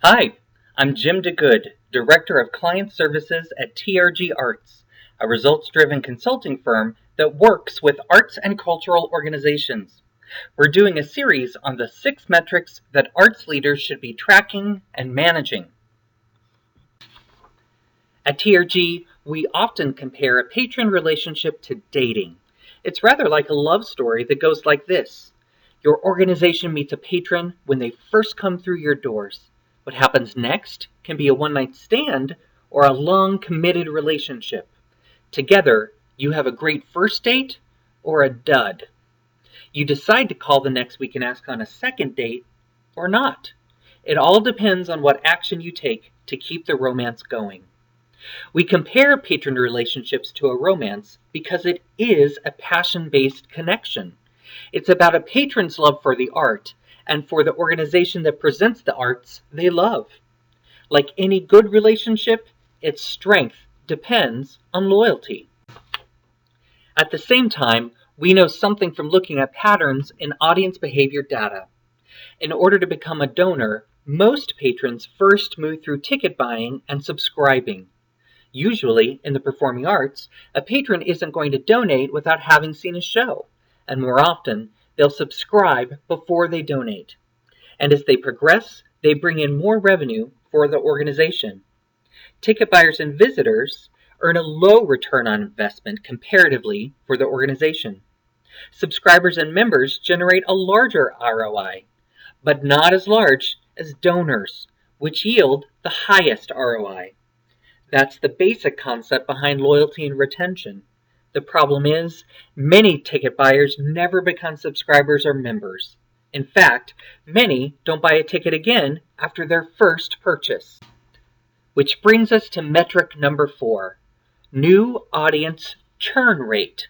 Hi, I'm Jim DeGood, Director of Client Services at TRG Arts, a results-driven consulting firm that works with arts and cultural organizations. We're doing a series on the 6 metrics that arts leaders should be tracking and managing. At TRG, we often compare a patron relationship to dating. It's rather like a love story that goes like this. Your organization meets a patron when they first come through your doors. What happens next can be a one-night stand or a long, committed relationship. Together, you have a great first date or a dud. You decide to call the next week and ask on a second date or not. It all depends on what action you take to keep the romance going. We compare patron relationships to a romance because it is a passion-based connection. It's about a patron's love for the art and for the organization that presents the arts they love. Like any good relationship, its strength depends on loyalty. At the same time, we know something from looking at patterns in audience behavior data. In order to become a donor, most patrons first move through ticket buying and subscribing. Usually, in the performing arts, a patron isn't going to donate without having seen a show, and more often, they'll subscribe before they donate. And as they progress, they bring in more revenue for the organization. Ticket buyers and visitors earn a low return on investment comparatively for the organization. Subscribers and members generate a larger ROI, but not as large as donors, which yield the highest ROI. That's the basic concept behind loyalty and retention. The problem is, many ticket buyers never become subscribers or members. In fact, many don't buy a ticket again after their first purchase. Which brings us to metric number 4, new audience churn rate.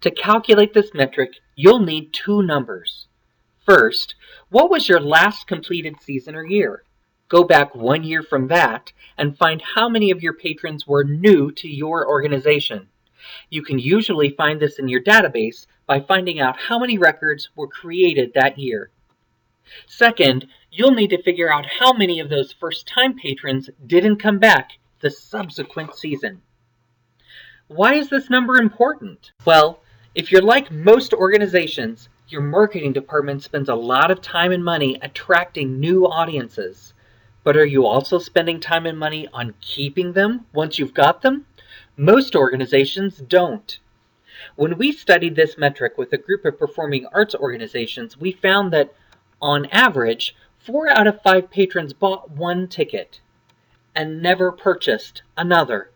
To calculate this metric, you'll need 2 numbers. First, what was your last completed season or year? Go back 1 year from that and find how many of your patrons were new to your organization. You can usually find this in your database by finding out how many records were created that year. Second, you'll need to figure out how many of those first-time patrons didn't come back the subsequent season. Why is this number important? Well, if you're like most organizations, your marketing department spends a lot of time and money attracting new audiences. But are you also spending time and money on keeping them once you've got them? Most organizations don't. When we studied this metric with a group of performing arts organizations, we found that, on average, 4 out of 5 patrons bought 1 ticket and never purchased another.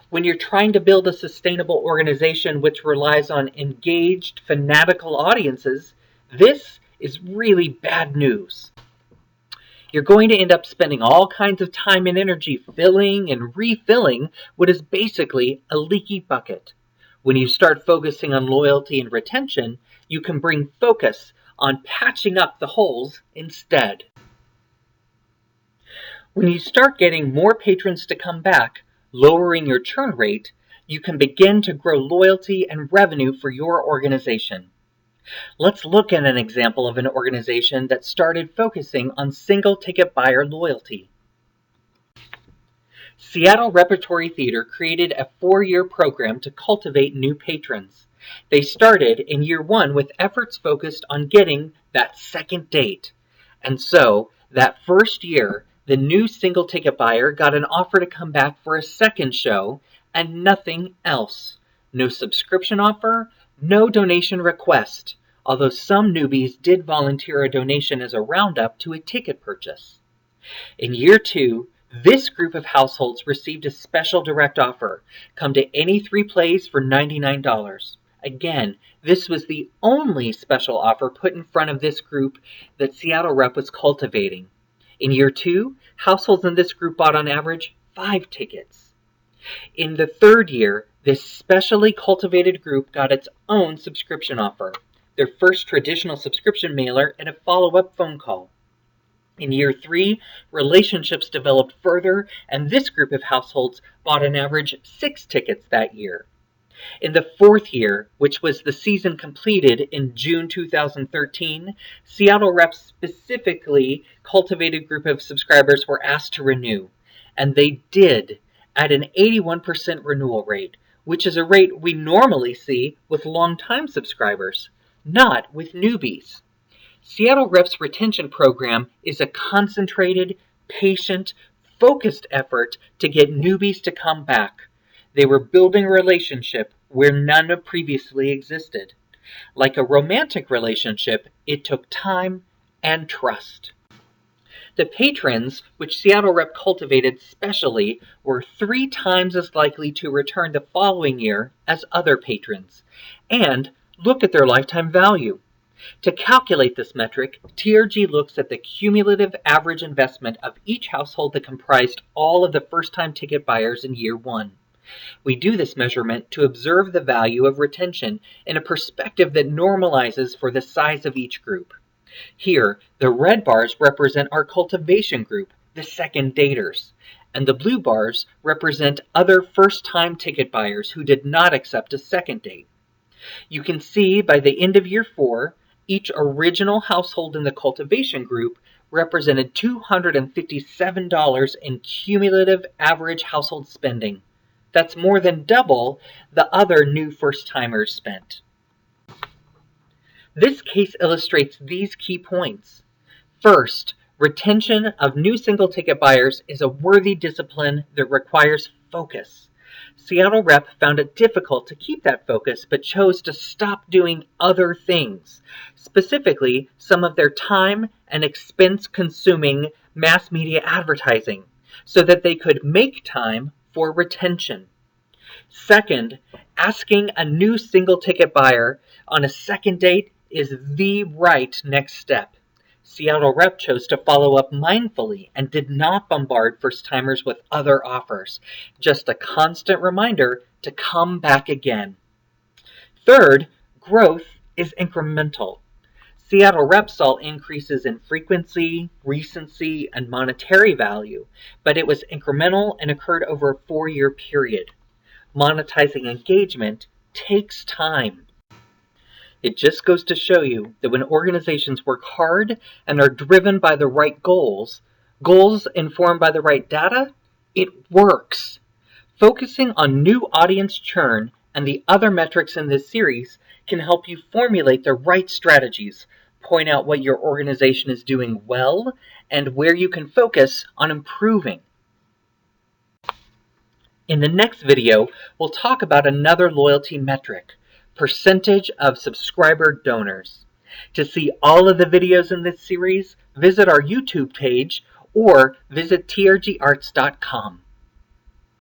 When you're trying to build a sustainable organization which relies on engaged, fanatical audiences, this is really bad news. You're going to end up spending all kinds of time and energy filling and refilling what is basically a leaky bucket. When you start focusing on loyalty and retention, you can bring focus on patching up the holes instead. When you start getting more patrons to come back, lowering your churn rate, you can begin to grow loyalty and revenue for your organization. Let's look at an example of an organization that started focusing on single ticket buyer loyalty. Seattle Repertory Theater created a 4-year program to cultivate new patrons. They started in year 1 with efforts focused on getting that second date. And so, that first year, the new single ticket buyer got an offer to come back for a second show and nothing else. No subscription offer, no donation request, although some newbies did volunteer a donation as a roundup to a ticket purchase. In year 2, this group of households received a special direct offer. Come to any 3 plays for $99. Again, this was the only special offer put in front of this group that Seattle Rep was cultivating. In year 2, households in this group bought on average 5 tickets. In the 3rd year, this specially cultivated group got its own subscription offer, their first traditional subscription mailer, and a follow-up phone call. In year 3, relationships developed further, and this group of households bought an average 6 tickets that year. In the fourth year, which was the season completed in June 2013, Seattle reps specifically cultivated group of subscribers were asked to renew, and they did at an 81% renewal rate, which is a rate we normally see with long-time subscribers, not with newbies. Seattle Reps' retention program is a concentrated, patient, focused effort to get newbies to come back. They were building a relationship where none previously existed. Like a romantic relationship, it took time and trust. The patrons, which Seattle Rep cultivated specially, were 3 times as likely to return the following year as other patrons. And look at their lifetime value. To calculate this metric, TRG looks at the cumulative average investment of each household that comprised all of the first-time ticket buyers in year 1. We do this measurement to observe the value of retention in a perspective that normalizes for the size of each group. Here, the red bars represent our cultivation group, the second daters, and the blue bars represent other first-time ticket buyers who did not accept a second date. You can see by the end of year 4, each original household in the cultivation group represented $257 in cumulative average household spending. That's more than double the other new first-timers spent. This case illustrates these key points. First, retention of new single-ticket buyers is a worthy discipline that requires focus. Seattle Rep found it difficult to keep that focus, but chose to stop doing other things, specifically some of their time and expense-consuming mass media advertising, so that they could make time for retention. Second, asking a new single-ticket buyer on a second date is the right next step. Seattle Rep chose to follow up mindfully and did not bombard first-timers with other offers, just a constant reminder to come back again. Third, growth is incremental. Seattle Rep saw increases in frequency, recency, and monetary value, but it was incremental and occurred over a 4-year period. Monetizing engagement takes time. It just goes to show you that when organizations work hard and are driven by the right goals informed by the right data, it works. Focusing on new audience churn and the other metrics in this series can help you formulate the right strategies, point out what your organization is doing well, and where you can focus on improving. In the next video, we'll talk about another loyalty metric, percentage of subscriber donors. To see all of the videos in this series, visit our YouTube page or visit trgarts.com.